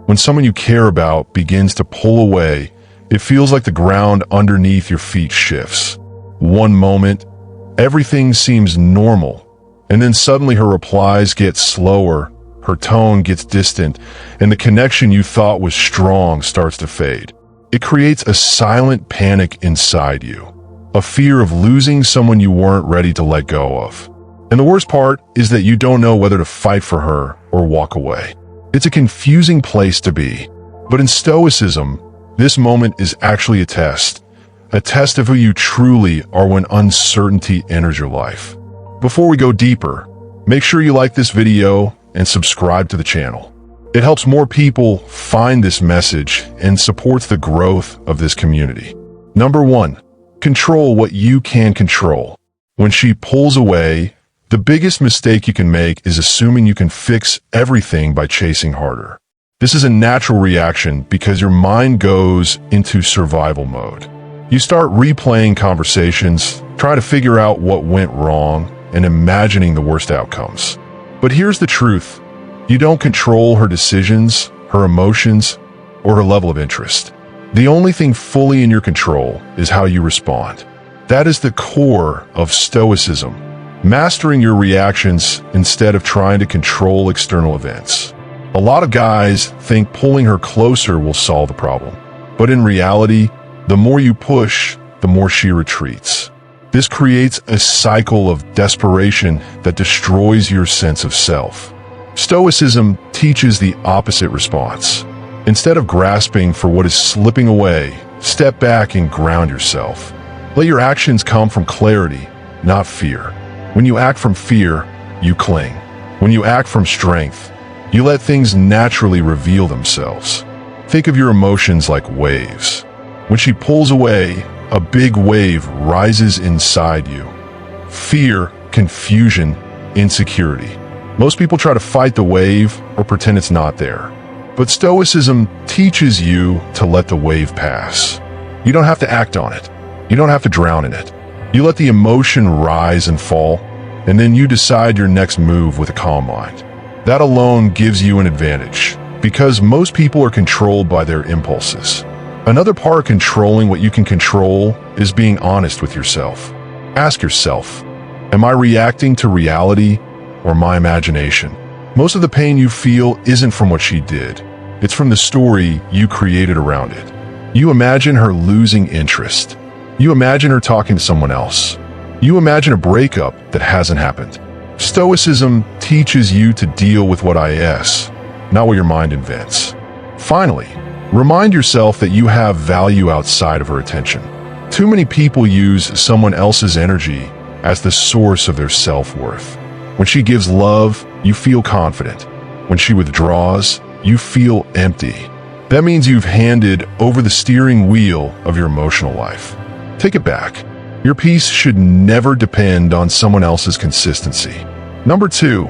When someone you care about begins to pull away, it feels like the ground underneath your feet shifts. One moment, everything seems normal, and then suddenly her replies get slower, her tone gets distant, and the connection you thought was strong starts to fade. It creates a silent panic inside you, a fear of losing someone you weren't ready to let go of. And the worst part is that you don't know whether to fight for her or walk away. It's a confusing place to be. But in Stoicism, this moment is actually a test of who you truly are when uncertainty enters your life. Before we go deeper, make sure you like this video and subscribe to the channel. It helps more people find this message and supports the growth of this community. Number 1, control what you can control. When she pulls away, the biggest mistake you can make is assuming you can fix everything by chasing harder. This is a natural reaction because your mind goes into survival mode. You start replaying conversations, trying to figure out what went wrong, and imagining the worst outcomes. But here's the truth. You don't control her decisions, her emotions, or her level of interest. The only thing fully in your control is how you respond. That is the core of Stoicism. Mastering your reactions instead of trying to control external events. A lot of guys think pulling her closer will solve the problem. But in reality, the more you push, the more she retreats. This creates a cycle of desperation that destroys your sense of self. Stoicism teaches the opposite response. Instead of grasping for what is slipping away, step back and ground yourself. Let your actions come from clarity, not fear. When you act from fear, you cling. When you act from strength, you let things naturally reveal themselves. Think of your emotions like waves. When she pulls away, a big wave rises inside you. Fear, confusion, insecurity. Most people try to fight the wave or pretend it's not there. But Stoicism teaches you to let the wave pass. You don't have to act on it. You don't have to drown in it. You let the emotion rise and fall, and then you decide your next move with a calm mind. That alone gives you an advantage, because most people are controlled by their impulses. Another part of controlling what you can control is being honest with yourself. Ask yourself, am I reacting to reality or my imagination? Most of the pain you feel isn't from what she did. It's from the story you created around it. You imagine her losing interest. You imagine her talking to someone else. You imagine a breakup that hasn't happened. Stoicism teaches you to deal with what is, not what your mind invents. Finally, remind yourself that you have value outside of her attention. Too many people use someone else's energy as the source of their self-worth. When she gives love, you feel confident. When she withdraws, you feel empty. That means you've handed over the steering wheel of your emotional life. Take it back. Your peace should never depend on someone else's consistency. Number 2,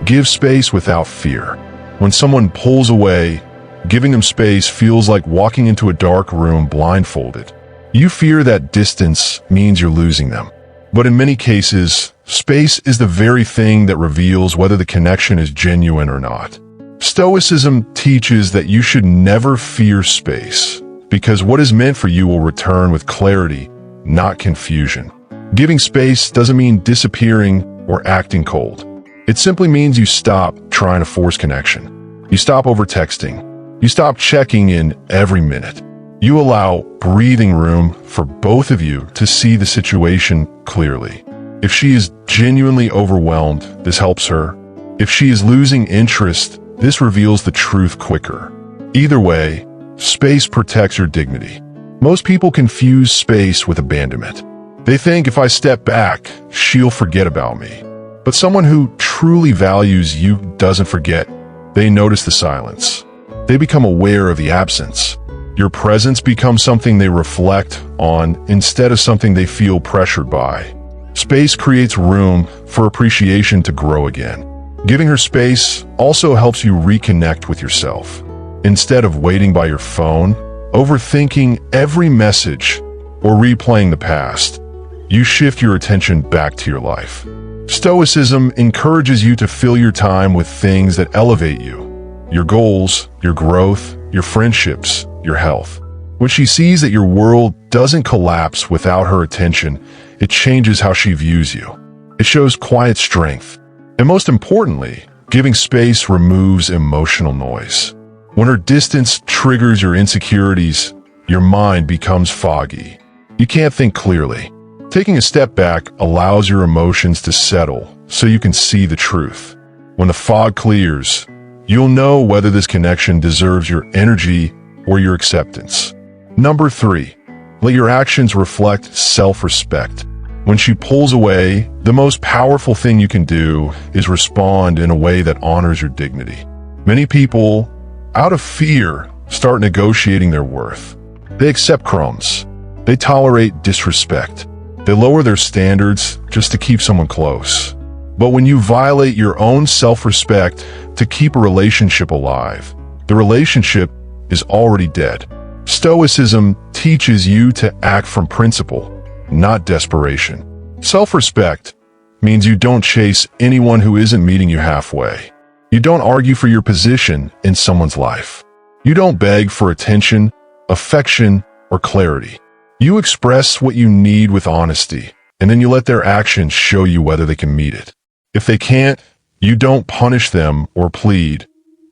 give space without fear. When someone pulls away, giving them space feels like walking into a dark room blindfolded. You fear that distance means you're losing them. But in many cases, space is the very thing that reveals whether the connection is genuine or not. Stoicism teaches that you should never fear space, because what is meant for you will return with clarity, not confusion. Giving space doesn't mean disappearing or acting cold. It simply means you stop trying to force connection. You stop over-texting. You stop checking in every minute. You allow breathing room for both of you to see the situation clearly. If she is genuinely overwhelmed, this helps her. If she is losing interest, this reveals the truth quicker. Either way, space protects your dignity. Most people confuse space with abandonment. They think if I step back, she'll forget about me. But someone who truly values you doesn't forget. They notice the silence. They become aware of the absence. Your presence becomes something they reflect on instead of something they feel pressured by. Space creates room for appreciation to grow again. Giving her space also helps you reconnect with yourself. Instead of waiting by your phone, overthinking every message, or replaying the past, you shift your attention back to your life. Stoicism encourages you to fill your time with things that elevate you, your goals, your growth, your friendships, your health. When she sees that your world doesn't collapse without her attention, it changes how she views you. It shows quiet strength. And most importantly, giving space removes emotional noise. When her distance triggers your insecurities, your mind becomes foggy. You can't think clearly. Taking a step back allows your emotions to settle so you can see the truth. When the fog clears, you'll know whether this connection deserves your energy or your acceptance. Number 3, let your actions reflect self-respect. When she pulls away, the most powerful thing you can do is respond in a way that honors your dignity. Many people, out of fear, start negotiating their worth. They accept crumbs. They tolerate disrespect. They lower their standards just to keep someone close. But when you violate your own self-respect to keep a relationship alive, the relationship is already dead. Stoicism teaches you to act from principle, not desperation. Self-respect means you don't chase anyone who isn't meeting you halfway. You don't argue for your position in someone's life. You don't beg for attention, affection, or clarity. You express what you need with honesty, and then you let their actions show you whether they can meet it. If they can't, you don't punish them or plead.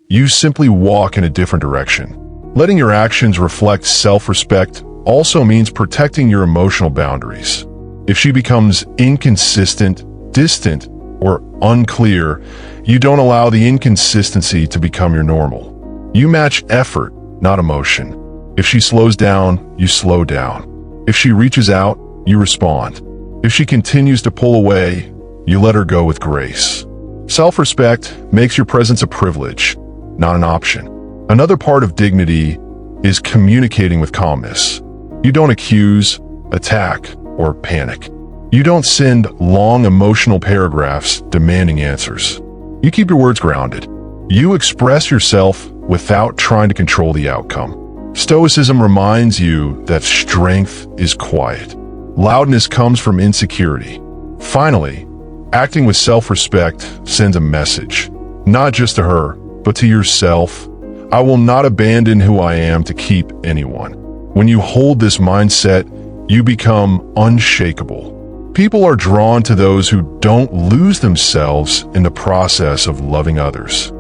You simply walk in a different direction. Letting your actions reflect self-respect also means protecting your emotional boundaries. If she becomes inconsistent, distant, or unclear, you don't allow the inconsistency to become your normal. You match effort, not emotion. If she slows down, you slow down. If she reaches out, you respond. If she continues to pull away, you let her go with grace. Self-respect makes your presence a privilege, not an option. Another part of dignity is communicating with calmness. You don't accuse, attack, or panic. You don't send long emotional paragraphs demanding answers. You keep your words grounded. You express yourself without trying to control the outcome. Stoicism reminds you that strength is quiet. Loudness comes from insecurity. Finally, acting with self-respect sends a message, not just to her, but to yourself. I will not abandon who I am to keep anyone. When you hold this mindset, you become unshakable. People are drawn to those who don't lose themselves in the process of loving others.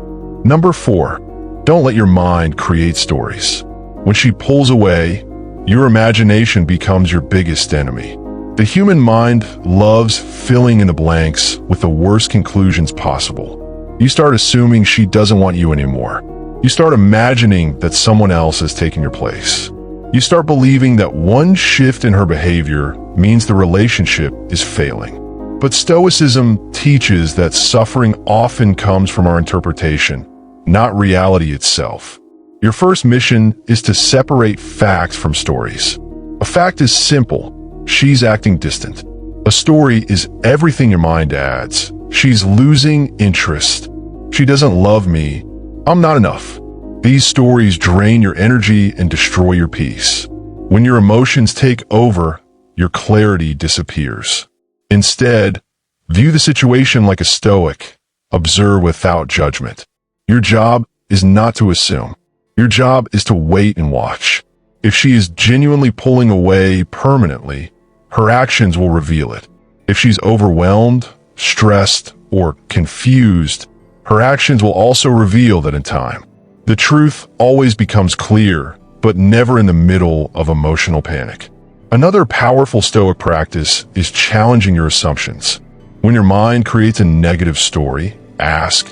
Number 4, don't let your mind create stories. When she pulls away, your imagination becomes your biggest enemy. The human mind loves filling in the blanks with the worst conclusions possible. You start assuming she doesn't want you anymore. You start imagining that someone else is taking your place. You start believing that one shift in her behavior means the relationship is failing. But Stoicism teaches that suffering often comes from our interpretation, not reality itself. Your first mission is to separate facts from stories. A fact is simple. She's acting distant. A story is everything your mind adds. She's losing interest. She doesn't love me. I'm not enough. These stories drain your energy and destroy your peace. When your emotions take over, your clarity disappears. Instead, view the situation like a Stoic. Observe without judgment. Your job is not to assume. Your job is to wait and watch. If she is genuinely pulling away permanently, her actions will reveal it. If she's overwhelmed, stressed, or confused, her actions will also reveal that in time. The truth always becomes clear, but never in the middle of emotional panic. Another powerful Stoic practice is challenging your assumptions. When your mind creates a negative story, ask,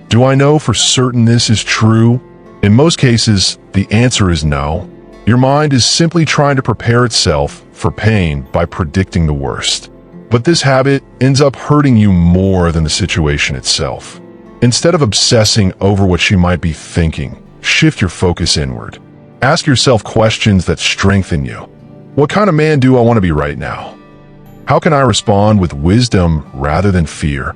do I know for certain this is true? In most cases, the answer is no. Your mind is simply trying to prepare itself for pain by predicting the worst. But this habit ends up hurting you more than the situation itself. Instead of obsessing over what she might be thinking, shift your focus inward. Ask yourself questions that strengthen you. What kind of man do I want to be right now? How can I respond with wisdom rather than fear?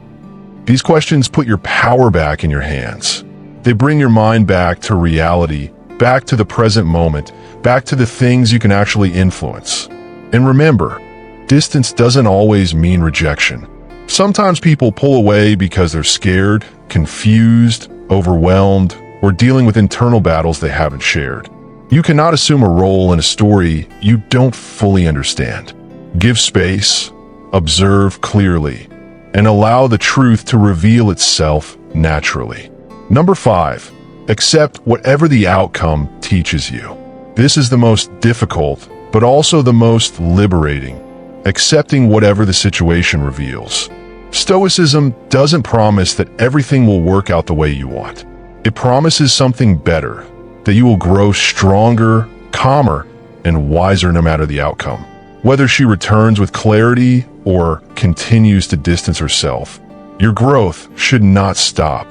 These questions put your power back in your hands. They bring your mind back to reality, back to the present moment, back to the things you can actually influence. And remember, distance doesn't always mean rejection. Sometimes people pull away because they're scared, confused, overwhelmed, or dealing with internal battles they haven't shared. You cannot assume a role in a story you don't fully understand. Give space, observe clearly, and allow the truth to reveal itself naturally. Number 5, accept whatever the outcome teaches you. This is the most difficult, but also the most liberating, accepting whatever the situation reveals. Stoicism doesn't promise that everything will work out the way you want. It promises something better, that you will grow stronger, calmer, and wiser no matter the outcome. Whether she returns with clarity or continues to distance herself, your growth should not stop.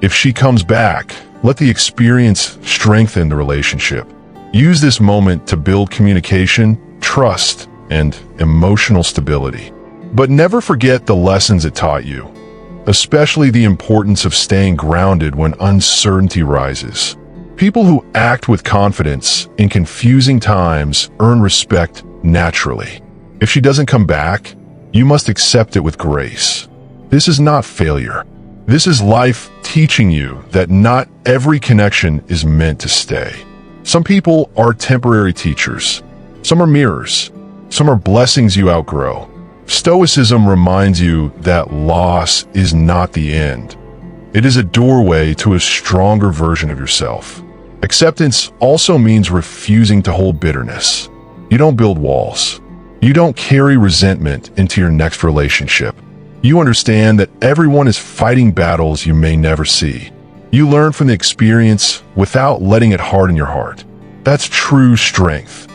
If she comes back, let the experience strengthen the relationship. Use this moment to build communication, trust, and emotional stability. But never forget the lessons it taught you, especially the importance of staying grounded when uncertainty rises. People who act with confidence in confusing times earn respect naturally. If she doesn't come back, you must accept it with grace. This is not failure. This is life teaching you that not every connection is meant to stay. Some people are temporary teachers. Some are mirrors. Some are blessings you outgrow. Stoicism reminds you that loss is not the end. It is a doorway to a stronger version of yourself. Acceptance also means refusing to hold bitterness. You don't build walls. You don't carry resentment into your next relationship. You understand that everyone is fighting battles you may never see. You learn from the experience without letting it harden your heart. That's true strength.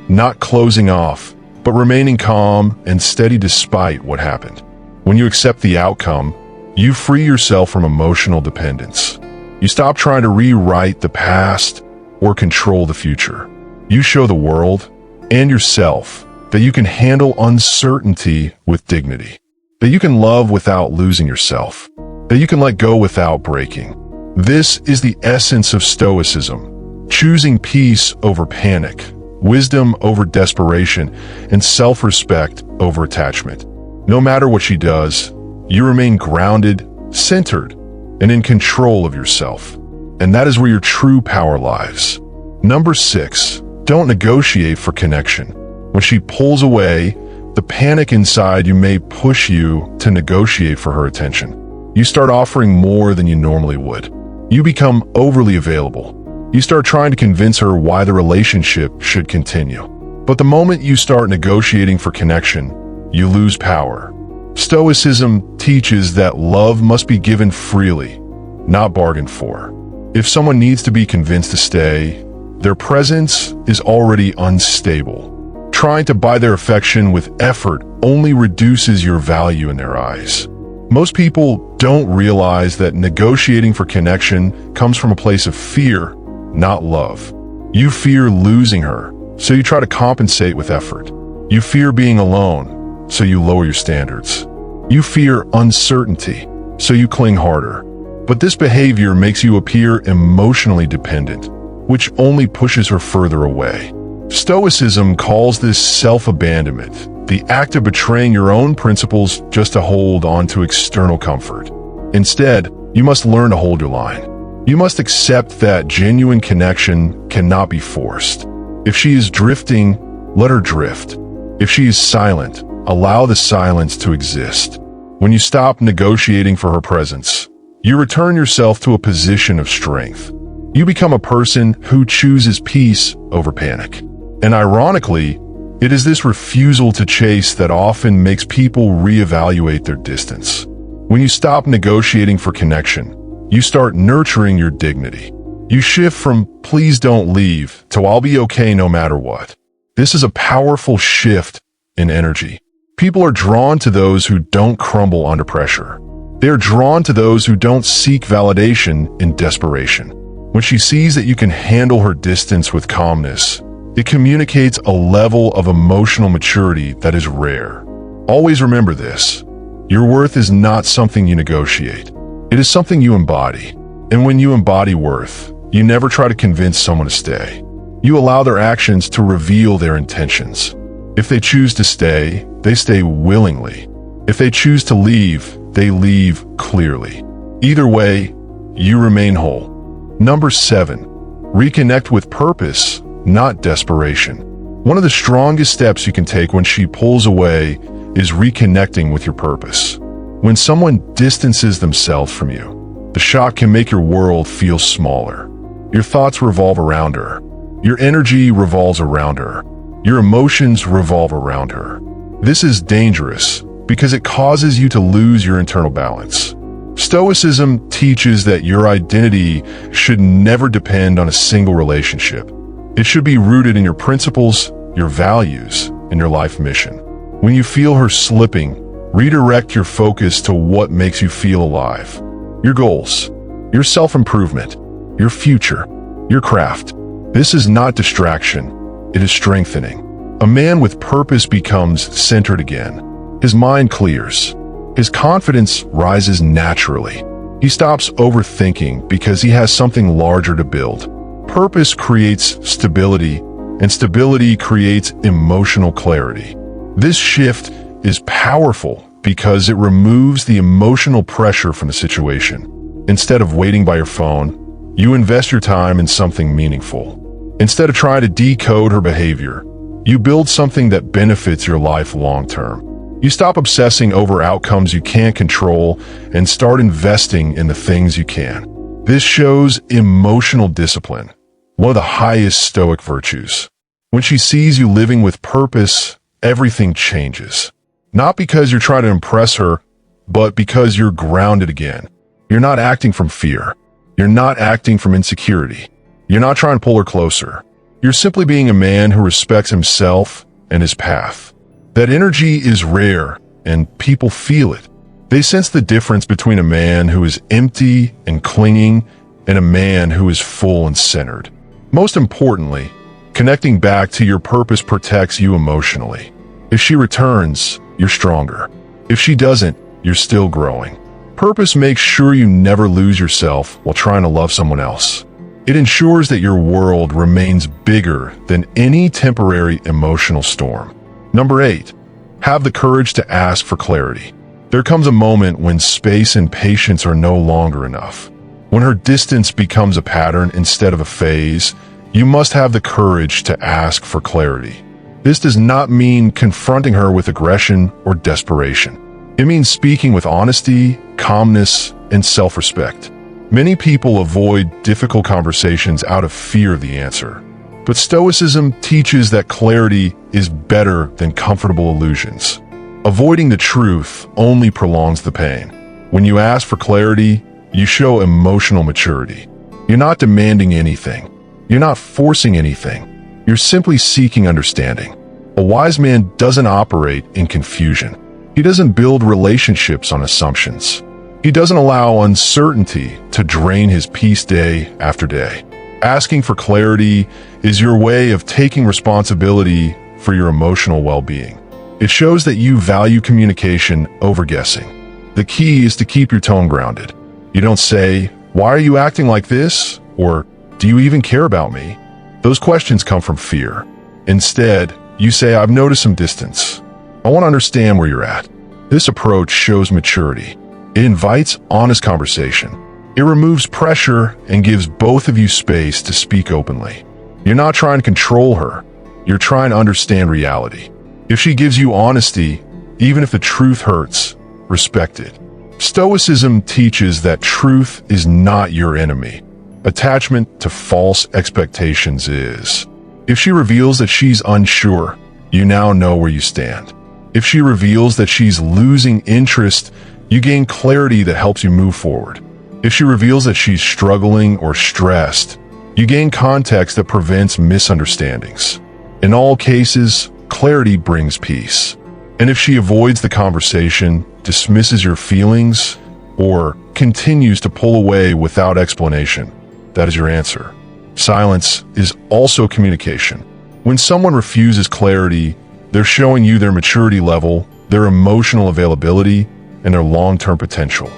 Not closing off, but remaining calm and steady despite what happened. When you accept the outcome, you free yourself from emotional dependence. You stop trying to rewrite the past or control the future. You show the world and yourself that you can handle uncertainty with dignity, that you can love without losing yourself, that you can let go without breaking. This is the essence of Stoicism, choosing peace over panic, wisdom over desperation, and self-respect over attachment. No matter what she does, you remain grounded, centered, and in control of yourself. And that is where your true power lies. Number 6, don't negotiate for connection. When she pulls away, the panic inside you may push you to negotiate for her attention. You start offering more than you normally would. You become overly available. You start trying to convince her why the relationship should continue. But the moment you start negotiating for connection, you lose power. Stoicism teaches that love must be given freely, not bargained for. If someone needs to be convinced to stay, their presence is already unstable. Trying to buy their affection with effort only reduces your value in their eyes. Most people don't realize that negotiating for connection comes from a place of fear, not love. You fear losing her, so you try to compensate with effort. You fear being alone, so you lower your standards. You fear uncertainty, so you cling harder. But this behavior makes you appear emotionally dependent, which only pushes her further away. Stoicism calls this self-abandonment, the act of betraying your own principles just to hold on to external comfort. Instead, you must learn to hold your line. You must accept that genuine connection cannot be forced. If she is drifting, let her drift. If she is silent, allow the silence to exist. When you stop negotiating for her presence, you return yourself to a position of strength. You become a person who chooses peace over panic. And ironically, it is this refusal to chase that often makes people reevaluate their distance. When you stop negotiating for connection, you start nurturing your dignity. You shift from "please don't leave" to "I'll be okay no matter what." This is a powerful shift in energy. People are drawn to those who don't crumble under pressure. They are drawn to those who don't seek validation in desperation. When she sees that you can handle her distance with calmness, it communicates a level of emotional maturity that is rare. Always remember this: your worth is not something you negotiate. It is something you embody. And when you embody worth, you never try to convince someone to stay. You allow their actions to reveal their intentions. If they choose to stay, they stay willingly. If they choose to leave, they leave clearly. Either way, you remain whole. Number 7. Reconnect with purpose, not desperation. One of the strongest steps you can take when she pulls away is reconnecting with your purpose. When someone distances themselves from you, the shock can make your world feel smaller. Your thoughts revolve around her. Your energy revolves around her. Your emotions revolve around her. This is dangerous because it causes you to lose your internal balance. Stoicism teaches that your identity should never depend on a single relationship. It should be rooted in your principles, your values, and your life mission. When you feel her slipping, redirect your focus to what makes you feel alive. Your goals, your self-improvement, your future, your craft. This is not distraction, it is strengthening. A man with purpose becomes centered again. His mind clears. His confidence rises naturally. He stops overthinking because he has something larger to build. Purpose creates stability, and stability creates emotional clarity. This shift is powerful because it removes the emotional pressure from the situation. Instead of waiting by your phone, you invest your time in something meaningful. Instead of trying to decode her behavior, you build something that benefits your life long-term. You stop obsessing over outcomes you can't control and start investing in the things you can. This shows emotional discipline, one of the highest Stoic virtues. When she sees you living with purpose, everything changes. Not because you're trying to impress her, but because you're grounded again. You're not acting from fear. You're not acting from insecurity. You're not trying to pull her closer. You're simply being a man who respects himself and his path. That energy is rare, and people feel it. They sense the difference between a man who is empty and clinging and a man who is full and centered. Most importantly, connecting back to your purpose protects you emotionally. If she returns, you're stronger. If she doesn't, you're still growing. Purpose makes sure you never lose yourself while trying to love someone else. It ensures that your world remains bigger than any temporary emotional storm. Number 8, have the courage to ask for clarity. There comes a moment when space and patience are no longer enough. When her distance becomes a pattern instead of a phase, you must have the courage to ask for clarity. This does not mean confronting her with aggression or desperation. It means speaking with honesty, calmness, and self-respect. Many people avoid difficult conversations out of fear of the answer. But Stoicism teaches that clarity is better than comfortable illusions. Avoiding the truth only prolongs the pain. When you ask for clarity, you show emotional maturity. You're not demanding anything. You're not forcing anything. You're simply seeking understanding. A wise man doesn't operate in confusion. He doesn't build relationships on assumptions. He doesn't allow uncertainty to drain his peace day after day. Asking for clarity is your way of taking responsibility for your emotional well-being. It shows that you value communication over guessing. The key is to keep your tone grounded. You don't say, "Why are you acting like this?" or "Do you even care about me?" Those questions come from fear. Instead, you say, "I've noticed some distance. I want to understand where you're at." This approach shows maturity. It invites honest conversation. It removes pressure and gives both of you space to speak openly. You're not trying to control her. You're trying to understand reality. If she gives you honesty, even if the truth hurts, respect it. Stoicism teaches that truth is not your enemy. Attachment to false expectations is. If she reveals that she's unsure, you now know where you stand. If she reveals that she's losing interest, you gain clarity that helps you move forward. If she reveals that she's struggling or stressed, you gain context that prevents misunderstandings. In all cases, clarity brings peace. And if she avoids the conversation, dismisses your feelings, or continues to pull away without explanation, that is your answer. Silence is also communication. When someone refuses clarity, they're showing you their maturity level, their emotional availability, and their long-term potential.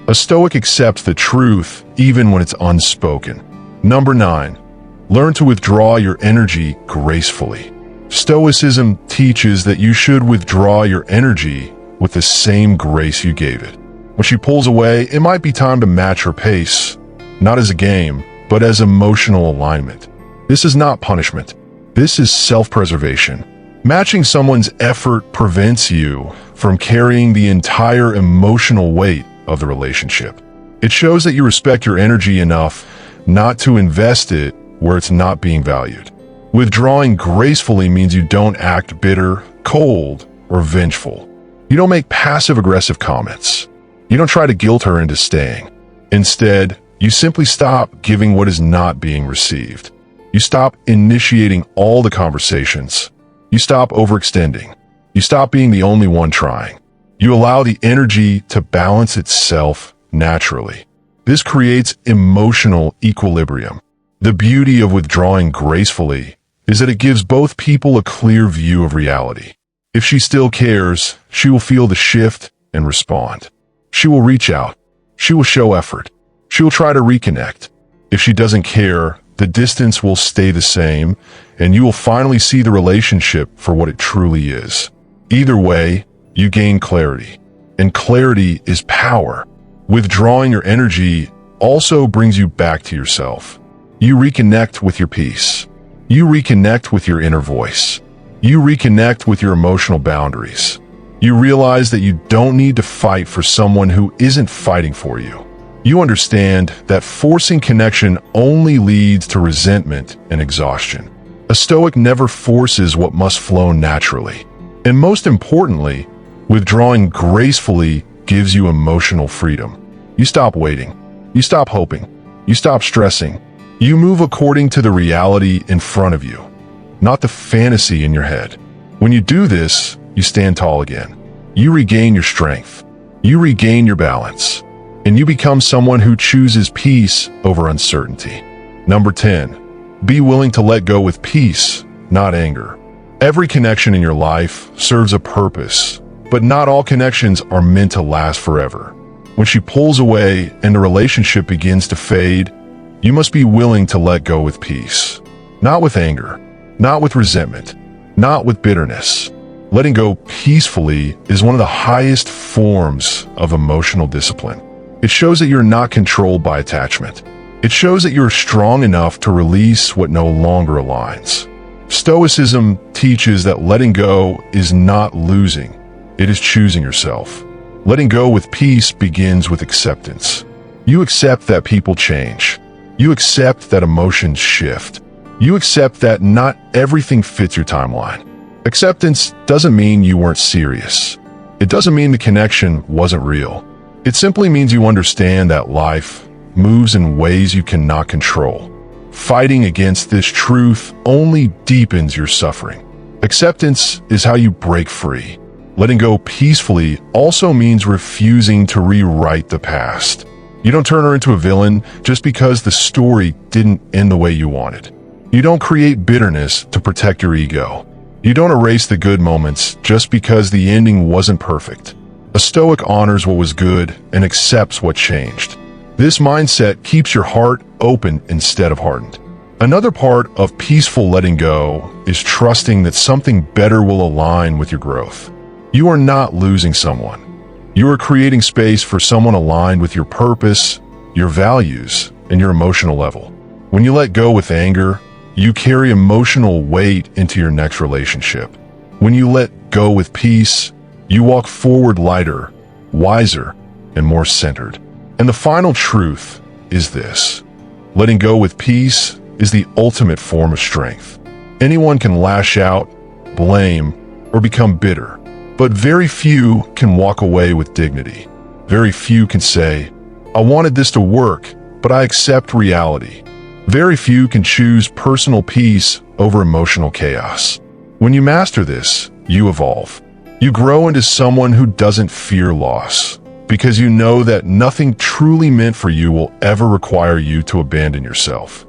A Stoic accepts the truth even when it's unspoken. Number 9, learn to withdraw your energy gracefully. Stoicism teaches that you should withdraw your energy with the same grace you gave it. When she pulls away, it might be time to match her pace, not as a game, but as emotional alignment. This is not punishment. This is self-preservation. Matching someone's effort prevents you from carrying the entire emotional weight of the relationship. It shows that you respect your energy enough not to invest it where it's not being valued. Withdrawing gracefully means you don't act bitter, cold, or vengeful. You don't make passive-aggressive comments. You don't try to guilt her into staying. Instead, you simply stop giving what is not being received. You stop initiating all the conversations. You stop overextending. You stop being the only one trying. You allow the energy to balance itself naturally. This creates emotional equilibrium. The beauty of withdrawing gracefully is that it gives both people a clear view of reality. If she still cares, she will feel the shift and respond. She will reach out. She will show effort. She will try to reconnect. If she doesn't care, the distance will stay the same, and you will finally see the relationship for what it truly is. Either way, you gain clarity, and clarity is power. Withdrawing your energy also brings you back to yourself. You reconnect with your peace. You reconnect with your inner voice. You reconnect with your emotional boundaries. You realize that you don't need to fight for someone who isn't fighting for you. You understand that forcing connection only leads to resentment and exhaustion. A Stoic never forces what must flow naturally. And most importantly, withdrawing gracefully gives you emotional freedom. You stop waiting. You stop hoping. You stop stressing. You move according to the reality in front of you, not the fantasy in your head. When you do this, you stand tall again. You regain your strength. You regain your balance. And you become someone who chooses peace over uncertainty. Number 10, be willing to let go with peace, not anger. Every connection in your life serves a purpose, but not all connections are meant to last forever. When she pulls away and the relationship begins to fade, you must be willing to let go with peace. Not with anger, not with resentment, not with bitterness. Letting go peacefully is one of the highest forms of emotional discipline. It shows that you're not controlled by attachment. It shows that you're strong enough to release what no longer aligns. Stoicism teaches that letting go is not losing, it is choosing yourself. Letting go with peace begins with acceptance. You accept that people change. You accept that emotions shift. You accept that not everything fits your timeline. Acceptance doesn't mean you weren't serious. It doesn't mean the connection wasn't real. It simply means you understand that life moves in ways you cannot control. Fighting against this truth only deepens your suffering. Acceptance is how you break free. Letting go peacefully also means refusing to rewrite the past. You don't turn her into a villain just because the story didn't end the way you wanted. You don't create bitterness to protect your ego. You don't erase the good moments just because the ending wasn't perfect. A Stoic honors what was good and accepts what changed. This mindset keeps your heart open instead of hardened. Another part of peaceful letting go is trusting that something better will align with your growth. You are not losing someone. You are creating space for someone aligned with your purpose, your values, and your emotional level. When you let go with anger, you carry emotional weight into your next relationship. When you let go with peace, you walk forward lighter, wiser, and more centered. And the final truth is this: letting go with peace is the ultimate form of strength. Anyone can lash out, blame, or become bitter, but very few can walk away with dignity. Very few can say, "I wanted this to work, but I accept reality." Very few can choose personal peace over emotional chaos. When you master this, you evolve. You grow into someone who doesn't fear loss, because you know that nothing truly meant for you will ever require you to abandon yourself.